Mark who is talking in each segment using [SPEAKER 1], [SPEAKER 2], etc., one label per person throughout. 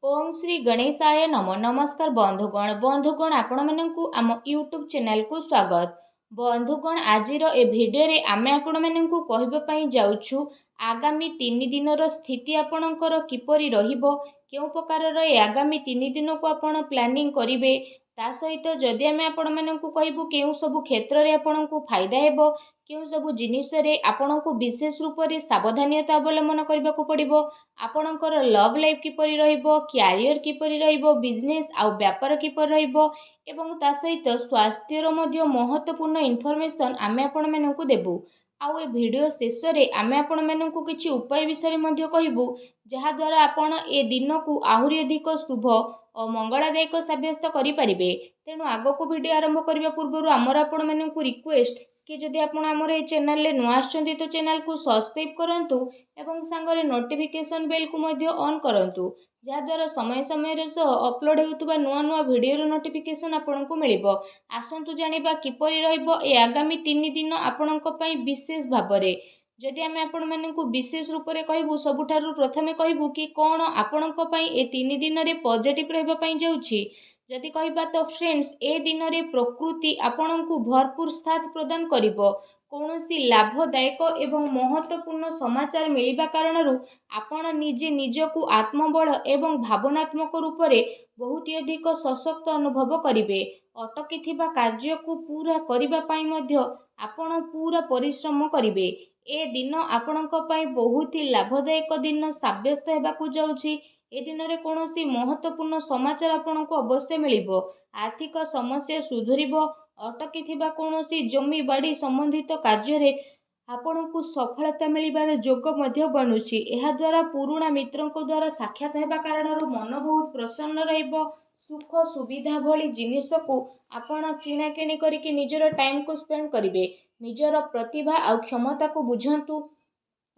[SPEAKER 1] ओम श्री गणेशाय नम नमस्कार बंधुगण आपण मानकु आम यूट्यूब चैनल को स्वागत। बंधुगण आजिर ए भिडियो रे आमे आपण मानकु कहबा पई जाउछु आगामी 3 दिनर स्थिति आपणकर किपरि रहिबो, केउ प्रकार ए आगामी 3 दिन को आपण प्लानिंग करिवे, ता सहित जदि आमे आपण मानकु कहबु केउ सब क्षेत्र रे आपणकु फायदा हेबो, केउ सब जिनिस रे आपणकु विशेष रूप रे सावधानता अवलंबन करबाकू पड़िबो, आपणकर लव लाइफ किपरि रहिबो, क्यारियर किपरि रहिबो, बिजनेस आ व्यापार किपरि रहिबो एवं ता सहित स्वास्थ्यर मध्य महत्वपूर्ण इनफॉरमेशन आमे आपण मानकु देबु। आउ ए वीडियो शेष रे आमे आपण मानकु किछि उपाय विषय मध्य कहिबु, जहा द्वारा आपण ए दिन को आहुरी अधिक शुभ और मंगलदायक सब्यस्त करि परिबे। तेणु आगो को वीडियो आरंभ करबा पूर्व आमर आपण मानकु रिक्वेस्ट कि जदि आपण आमर ए चैनल ले नुआ आछंती तो चैनल को सब्सक्राइब करंतु एवं सांगरे नोटिफिकेशन बेल को मध्य ऑन करंतु, जहा द्वारा समय समय रे सो अपलोड हेउतबा नुआ नुआ वीडियो रो नोटिफिकेशन आपनकु मिलिबो। आसंतु जानिबा किपरि रहइबो ए आगामी 3 दिन आपनक पई विशेष भाबरे। जदि आमे आपण मानकु विशेष रूप रे कहबु, सबुठारु प्रथमे कहबु कि कोन आपनक पई ए 3 दिन रे पॉजिटिव रहबा पई जाउछि। जदि कहबा तो फ्रेंड्स, ए दिन रे प्रकृति आपनकु भरपूर साथ प्रदान करिबो। कौनसी लाभदायक एवं महत्वपूर्ण समाचार मिलिबा कारणरू आपण निजे निजकु आत्मबल एवं भावनात्मक रूप से बहुत अधिक सशक्त अनुभव करिवे। अटकी थिबा कार्य को पूरा करिबा पई मध्य आपण पूरा परिश्रम करिवे। ए दिन आपणक पई बहुत ही लाभदायक दिन साब्यस्त हेबाकू जाउछि। ए दिन रे कोनोसी महत्वपूर्ण समाचार आपणको अवश्य मिलिबो। आर्थिक समस्या सुधुरिबो। अटकी थिबा कोनोसी जमी बाड़ी संबंधित कार्य रे आपणको सफलता मिलिबार जोग मध्य बनुछि। एहा द्वारा पुराणा मित्रंको द्वारा साक्षात हेबा कारणरू मन बहुत प्रसन्न रहिबो। सुख सुविधा भली जिनिस को आपण किणा किणी करिके निजर टाइम को स्पेंड करिवे। निजर प्रतिभा आ क्षमता को बुझंतु।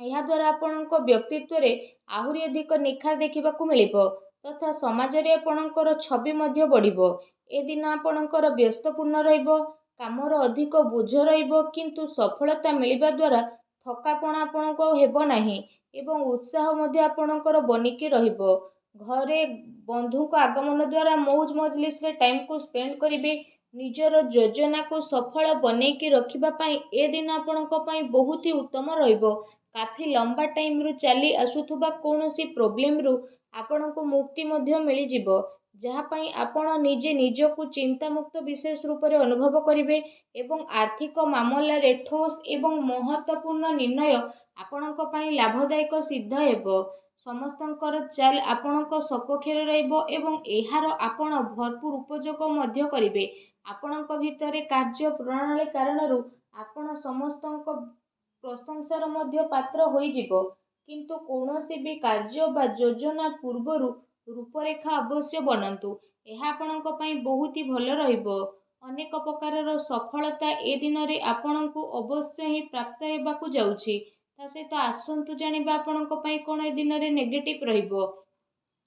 [SPEAKER 1] यह द्वारा आपणक व्यक्तित्व रे आहुरी अधिक निखार देखिबाकू मिलिबो तथा समाज रे आपणकर छवि मध्य बढ़िबो। ए दिन आपणकर व्यस्तपूर्ण रहिबो, कामर अधिक बोझ रहिबो, किंतु सफलता मिलिबा द्वारा थकापण आपणको हेबो नाही एवं उत्साह मध्य आपणकर बनिकी रहिबो। घरे बंधु को आगमन द्वारा मौज मजलिस रे टाइम को स्पेंड करिवे। निजर योजना को सफल बनेकी रखिबा पई ए दिन आपणको पई बहुत ही उत्तम रहिबो। काफी लंबा टाइम रु चली आसुथुबा कोनोसी प्रॉब्लम रु आपणको मुक्ति मध्य मिली जिवो, जहा पई आपण निजे निजकु चिंता मुक्त विशेष रूप रे अनुभव करिवे एवं आर्थिक मामला रे ठोस एवं महत्वपूर्ण निर्णय आपणक पई लाभदायक सिद्ध हेबो। समस्तंकर चाल आपणक सपक्षरे रहइबो एवं एहार आपण भरपूर उपयोग मध्य करिवे। आपणक भितरे कार्य प्रणाली कारणरू आपण समस्तंक प्रशंसार मध्य पात्र होई जिवो, किंतु कौनसी भी कार्य बा योजना पूर्वरु रूपरेखा अवश्य बनंतु। एहा आपणक पई बहुत ही भल रहिबो। अनेक प्रकारर सफलता ए दिन रे आपणकु अवश्य ही प्राप्त हेबाकू जाउछि। ता सहित आसंतु जानिबा आपणक पई कोन ए दिन रे नेगेटिव रहिबो।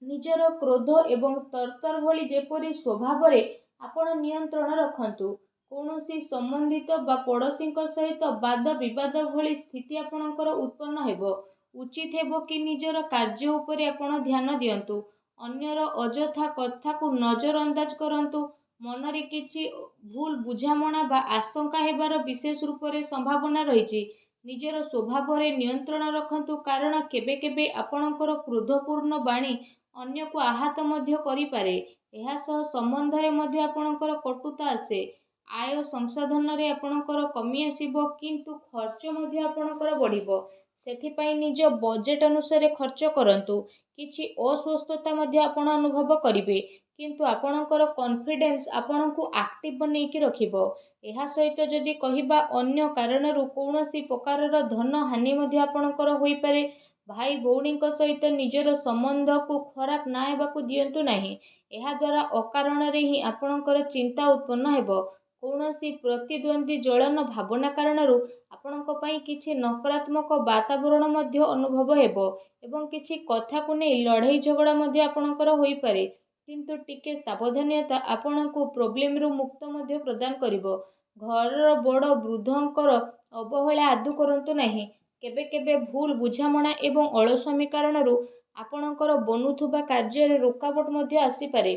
[SPEAKER 1] निजर क्रोध एवं तरतर भली जेपरि स्वभाव रे आपण नियंत्रण रखंतु। कौनसी संबंधित बा पड़ोसी सहित वाद विवाद भली स्थिति आपणकर उत्पन्न हेबो। उचित हेबो कि निजर कार्य उपरे आपण ध्यान दियंतु। अन्यर अजथा कथा को नजर अंदाज करंतु। मन रे किछि भूल बुझामणा बा आशंका हेबार विशेष रूप रे संभावना रहिछि। निजर स्वभाव रे नियंत्रण रखंतु, कारण केबे केबे आपणकर क्रोधपूर्ण बाणी अन्य को आहत मध्य करि पारे। एहा सह संबंध रे मध्य आपणकर कटुता आसे। आय संसाधन रे आपणकर कमी आसीबो, किंतु खर्च मध्य आपणकर बढ़िबो। सेथिपाई निज बजेट अनुसार खर्च करंतु। किछि अस्वस्थता मध्य आपण अनुभव करिवे, किंतु आपणकर कॉन्फिडेंस आपणकु एक्टिव बनेकी रखिबो। एहा सहित जदि कहिबा अन्य कारणरू कौनसी प्रकारर धन हानि मध्य आपणकर होई पारे। भाई भौणी सहित निजर संबंध को खराब ना हेबाकू दियंतु नाही। एहा द्वारा अकारण रे ही आपणकर चिंता उत्पन्न हेबो। कौनसी प्रतिद्वंदी जलन भावना कारणरू आपणक पई किछि नकारात्मक वातावरण मध्य अनुभव हेबो एवं किछि कथा को नै लड़ाई झगड़ा मध्य आपणकर होई पारे, किंतु टिके सावधानता आपणको प्रॉब्लम रु मुक्त मध्य प्रदान करिवो। घर बड़ वृद्धंकर अवहेला आदु करंतु नाही। केबे केबे भूल बुझामणा एवं अलस्वामी कारणरू ଆପଣଙ୍କର ବନୁଥିବା କାର୍ଯ୍ୟରେ ରୋକାବଟ ମଧ୍ୟ ଆସିପାରେ।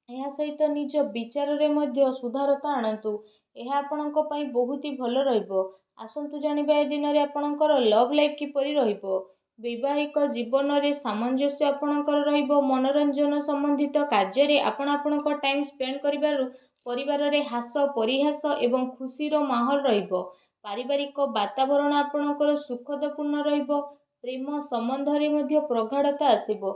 [SPEAKER 1] ଏହା ସହିତ ନିଜ ବିଚାରରେ ମଧ୍ୟ ସୁଧାରତା ଆଣନ୍ତୁ। ଏହା ଆପଣଙ୍କ ପାଇଁ ବହୁତ ହି ଭଲ ରହିବ। ଆସନ୍ତୁ ଜାଣିବା ଏ ଦିନରେ ଆପଣଙ୍କର ଲଭ୍ ଲାଇଫ୍ କିପରି ରହିବ। ବୈବାହିକ ଜୀବନରେ ସାମଞ୍ଜସ୍ୟ ଆପଣଙ୍କର ରହିବ। ମନୋରଞ୍ଜନ ସମ୍ବନ୍ଧିତ କାର୍ଯ୍ୟରେ ଆପଣ ଆପଣଙ୍କ ଟାଇମ୍ ସ୍ପେଣ୍ଡ କରିବାରୁ ପରିବାରରେ ହାସ ପରିହାସ ଏବଂ ଖୁସିର ମାହୋଲ ରହିବ। ପାରିବାରିକ ବାତାବରଣ ଆପଣଙ୍କର ସୁଖଦପୂର୍ଣ୍ଣ ରହିବ। ପ୍ରେମ ସମ୍ବନ୍ଧରେ ମଧ୍ୟ ପ୍ରଗାଢ଼ତା ଆସିବ।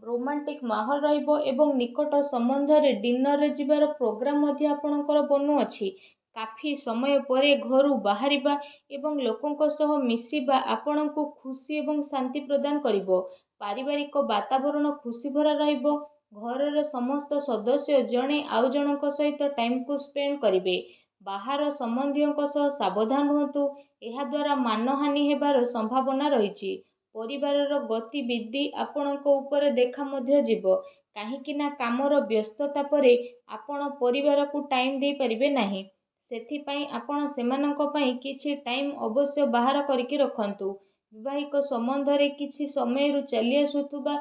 [SPEAKER 1] ରୋମାଣ୍ଟିକ ମାହୋଲ ରହିବ ଏବଂ ନିକଟ ସମ୍ବନ୍ଧରେ ଡିନରରେ ଯିବାର ପ୍ରୋଗ୍ରାମ ମଧ୍ୟ ଆପଣଙ୍କର ବନୁଅଛି। କାଫି ସମୟ ପରେ ଘରୁ ବାହାରିବା ଏବଂ ଲୋକଙ୍କ ସହ ମିଶିବା ଆପଣଙ୍କୁ ଖୁସି ଏବଂ ଶାନ୍ତି ପ୍ରଦାନ କରିବ। ପାରିବାରିକ ବାତାବରଣ ଖୁସି ଭରା ରହିବ। ଘରର ସମସ୍ତ ସଦସ୍ୟ ଜଣେ ଆଉ ଜଣଙ୍କ ସହିତ ଟାଇମକୁ ସ୍ପେଣ୍ଡ କରିବେ। ବାହାର ସମ୍ବନ୍ଧୀୟଙ୍କ ସହ ସାବଧାନ ରୁହନ୍ତୁ। ଏହାଦ୍ୱାରା ମାନହାନି ହେବାର ସମ୍ଭାବନା ରହିଛି। ପରିବାରର ଗତିବିଧି ଆପଣଙ୍କ ଉପରେ ଦେଖା ମଧ୍ୟ ଯିବ। କାହିଁକି ନା କାମର ବ୍ୟସ୍ତତା ପରେ ଆପଣ ପରିବାରକୁ ଟାଇମ୍ ଦେଇପାରିବେ ନାହିଁ। ସେଥିପାଇଁ ଆପଣ ସେମାନଙ୍କ ପାଇଁ କିଛି ଟାଇମ୍ ଅବଶ୍ୟ ବାହାର କରିକି ରଖନ୍ତୁ। ବୈବାହିକ ସମ୍ବନ୍ଧରେ କିଛି ସମୟରୁ ଚାଲି ଆସୁଥିବା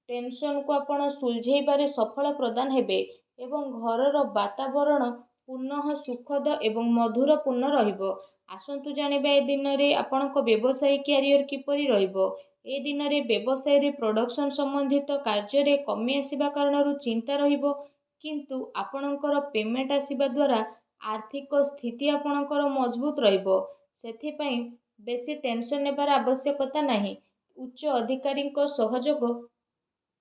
[SPEAKER 1] ଟେନସନକୁ ଆପଣ ସୁଲଝେଇବାରେ ସଫଳ ପ୍ରଦାନ ହେବେ ଏବଂ ଘରର ବାତାବରଣ ପୁନଃ ସୁଖଦ ଏବଂ ମଧୁରପୂର୍ଣ୍ଣ ରହିବ। ଆସନ୍ତୁ ଜାଣିବା ଏ ଦିନରେ ଆପଣଙ୍କ ବ୍ୟବସାୟିକ କ୍ୟାରିୟର କିପରି ରହିବ। ଏ ଦିନରେ ବ୍ୟବସାୟରେ ପ୍ରଡକ୍ସନ ସମ୍ବନ୍ଧିତ କାର୍ଯ୍ୟରେ କମି ଆସିବା କାରଣରୁ ଚିନ୍ତା ରହିବ, କିନ୍ତୁ ଆପଣଙ୍କର ପେମେଣ୍ଟ ଆସିବା ଦ୍ୱାରା ଆର୍ଥିକ ସ୍ଥିତି ଆପଣଙ୍କର ମଜବୁତ ରହିବ। ସେଥିପାଇଁ ବେଶୀ ଟେନସନ ନେବାର ଆବଶ୍ୟକତା ନାହିଁ। ଉଚ୍ଚ ଅଧିକାରୀଙ୍କ ସହଯୋଗ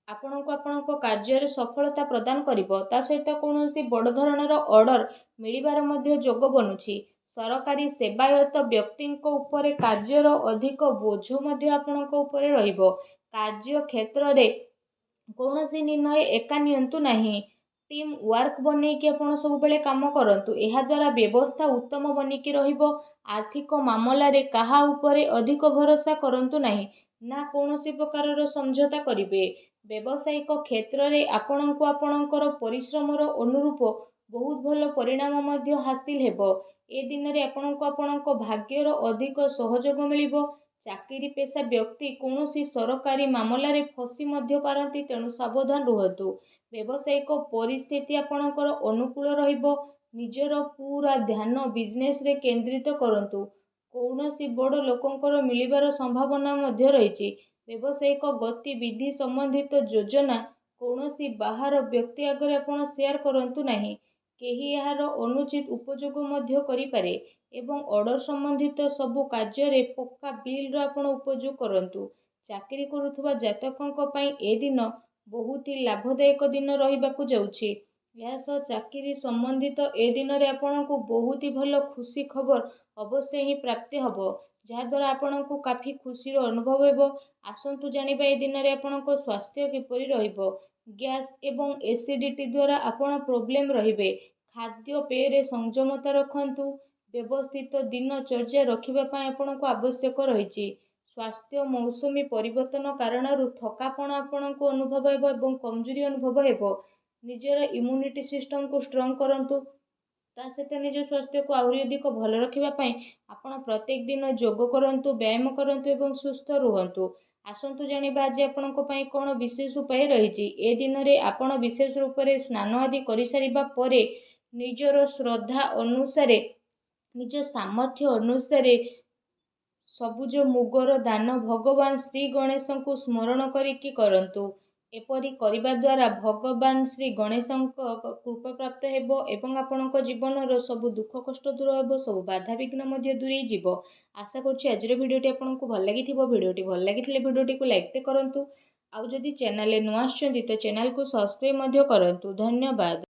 [SPEAKER 1] ଆପଣଙ୍କୁ ଆପଣଙ୍କ କାର୍ଯ୍ୟରେ ସଫଳତା ପ୍ରଦାନ କରିବ। ତା ସହିତ କୌଣସି ବଡ଼ ଧରଣର ଅର୍ଡର ମିଳିବାର ମଧ୍ୟ ଯୋଗ ବନୁଛି। ସରକାରୀ ସେବାୟତ ବ୍ୟକ୍ତିଙ୍କ ଉପରେ କାର୍ଯ୍ୟର ଅଧିକ ବୋଝ ମଧ୍ୟ ଆପଣଙ୍କ ଉପରେ ରହିବ। କାର୍ଯ୍ୟ କ୍ଷେତ୍ରରେ କୌଣସି ନିର୍ଣ୍ଣୟ ଏକା ନିଅନ୍ତୁ ନାହିଁ। ଟିମ୍ ୱାର୍କ ବନେଇକି ଆପଣ ସବୁବେଳେ କାମ କରନ୍ତୁ। ଏହାଦ୍ୱାରା ବ୍ୟବସ୍ଥା ଉତ୍ତମ ବନିକି ରହିବ। ଆର୍ଥିକ ମାମଲାରେ କାହା ଉପରେ ଅଧିକ ଭରସା କରନ୍ତୁ ନାହିଁ, ନା କୌଣସି ପ୍ରକାରର ସମଝୋତା କରିବେ। ବ୍ୟବସାୟିକ କ୍ଷେତ୍ରରେ ଆପଣଙ୍କୁ ଆପଣଙ୍କର ପରିଶ୍ରମର ଅନୁରୂପ ବହୁତ ଭଲ ପରିଣାମ ମଧ୍ୟ ହାସିଲ ହେବ। ଏ ଦିନରେ ଆପଣଙ୍କୁ ଆପଣଙ୍କ ଭାଗ୍ୟର ଅଧିକ ସହଯୋଗ ମିଳିବ। ଚାକିରି ପେଶା ବ୍ୟକ୍ତି କୌଣସି ସରକାରୀ ମାମଲାରେ ଫସି ମଧ୍ୟ ପାରନ୍ତି, ତେଣୁ ସାବଧାନ ରୁହନ୍ତୁ। ବ୍ୟବସାୟିକ ପରିସ୍ଥିତି ଆପଣଙ୍କର ଅନୁକୂଳ ରହିବ। ନିଜର ପୁରା ଧ୍ୟାନ ବିଜନେସରେ କେନ୍ଦ୍ରିତ କରନ୍ତୁ। କୌଣସି ବଡ଼ ଲୋକଙ୍କର ମିଳିବାର ସମ୍ଭାବନା ମଧ୍ୟ ରହିଛି। ବ୍ୟବସାୟିକ ଗତିବିଧି ସମ୍ବନ୍ଧିତ ଯୋଜନା କୌଣସି ବାହାର ବ୍ୟକ୍ତି ଆଗରେ ଆପଣ ସେୟାର କରନ୍ତୁ ନାହିଁ। କେହି ଏହାର ଅନୁଚିତ ଉପଯୋଗ ମଧ୍ୟ କରିପାରେ ଏବଂ ଅର୍ଡର ସମ୍ବନ୍ଧିତ ସବୁ କାର୍ଯ୍ୟରେ ପକ୍କା ବିଲ୍ର ଆପଣ ଉପଯୋଗ କରନ୍ତୁ। ଚାକିରି କରୁଥିବା ଜାତକଙ୍କ ପାଇଁ ଏ ଦିନ ବହୁତ ହି ଲାଭଦାୟକ ଦିନ ରହିବାକୁ ଯାଉଛି। ଏହା ସହ ଚାକିରି ସମ୍ବନ୍ଧିତ ଏ ଦିନରେ ଆପଣଙ୍କୁ ବହୁତ ହି ଭଲ ଖୁସି ଖବର ଅବଶ୍ୟ ହିଁ ପ୍ରାପ୍ତି ହେବ, ଯାହାଦ୍ୱାରା ଆପଣଙ୍କୁ କାଫି ଖୁସିର ଅନୁଭବ ହେବ। ଆସନ୍ତୁ ଜାଣିବା ଏ ଦିନରେ ଆପଣଙ୍କ ସ୍ୱାସ୍ଥ୍ୟ କିପରି ରହିବ। ଗ୍ୟାସ୍ ଏବଂ ଏସିଡିଟି ଦ୍ୱାରା ଆପଣ ପ୍ରୋବ୍ଲେମ ରହିବେ। ଖାଦ୍ୟପେୟରେ ସଂଯମତା ରଖନ୍ତୁ। ବ୍ୟବସ୍ଥିତ ଦିନଚର୍ଯ୍ୟା ରଖିବା ପାଇଁ ଆପଣଙ୍କୁ ଆବଶ୍ୟକ ରହିଛି। ସ୍ୱାସ୍ଥ୍ୟ ମୌସୁମୀ ପରିବର୍ତ୍ତନ କାରଣରୁ ଥକାପଣ ଆପଣଙ୍କୁ ଅନୁଭବ ହେବ ଏବଂ କମଜୋରି ଅନୁଭବ ହେବ। ନିଜର ଇମ୍ୟୁନିଟି ସିଷ୍ଟମକୁ ଷ୍ଟ୍ରଙ୍ଗ କରନ୍ତୁ। ତା ସହିତ ନିଜ ସ୍ୱାସ୍ଥ୍ୟକୁ ଆହୁରି ଅଧିକ ଭଲ ରଖିବା ପାଇଁ ଆପଣ ପ୍ରତ୍ୟେକ ଦିନ ଯୋଗ କରନ୍ତୁ, ବ୍ୟାୟାମ କରନ୍ତୁ ଏବଂ ସୁସ୍ଥ ରୁହନ୍ତୁ। ଆସନ୍ତୁ ଜାଣିବା ଆଜି ଆପଣଙ୍କ ପାଇଁ କ'ଣ ବିଶେଷ ଉପାୟ ରହିଛି। ଏ ଦିନରେ ଆପଣ ବିଶେଷ ରୂପରେ ସ୍ନାନ ଆଦି କରିସାରିବା ପରେ ନିଜର ଶ୍ରଦ୍ଧା ଅନୁସାରେ, ନିଜ ସାମର୍ଥ୍ୟ ଅନୁସାରେ ସବୁଜ ମୁଗର ଦାନ ଭଗବାନ ଶ୍ରୀ ଗଣେଶଙ୍କୁ ସ୍ମରଣ କରିକି କରନ୍ତୁ। ଏପରି କରିବା ଦ୍ୱାରା ଭଗବାନ ଶ୍ରୀ ଗଣେଶଙ୍କ କୃପା ପ୍ରାପ୍ତ ହେବ ଏବଂ ଆପଣଙ୍କ ଜୀବନର ସବୁ ଦୁଃଖ କଷ୍ଟ ଦୂର ହେବ, ସବୁ ବାଧାବିଘ୍ନ ମଧ୍ୟ ଦୂରେଇ ଯିବ। ଆଶା କରୁଛି ଆଜିର ଭିଡ଼ିଓଟି ଆପଣଙ୍କୁ ଭଲ ଲାଗିଥିବ। ଭିଡ଼ିଓଟି ଭଲ ଲାଗିଥିଲେ ଭିଡ଼ିଓଟିକୁ ଲାଇକ୍ କରନ୍ତୁ। ଆଉ ଯଦି ଚ୍ୟାନେଲରେ ନୂଆ ଆସିଛନ୍ତି ତ ଚ୍ୟାନେଲକୁ ସବସ୍କ୍ରାଇବ୍ ମଧ୍ୟ କରନ୍ତୁ। ଧନ୍ୟବାଦ।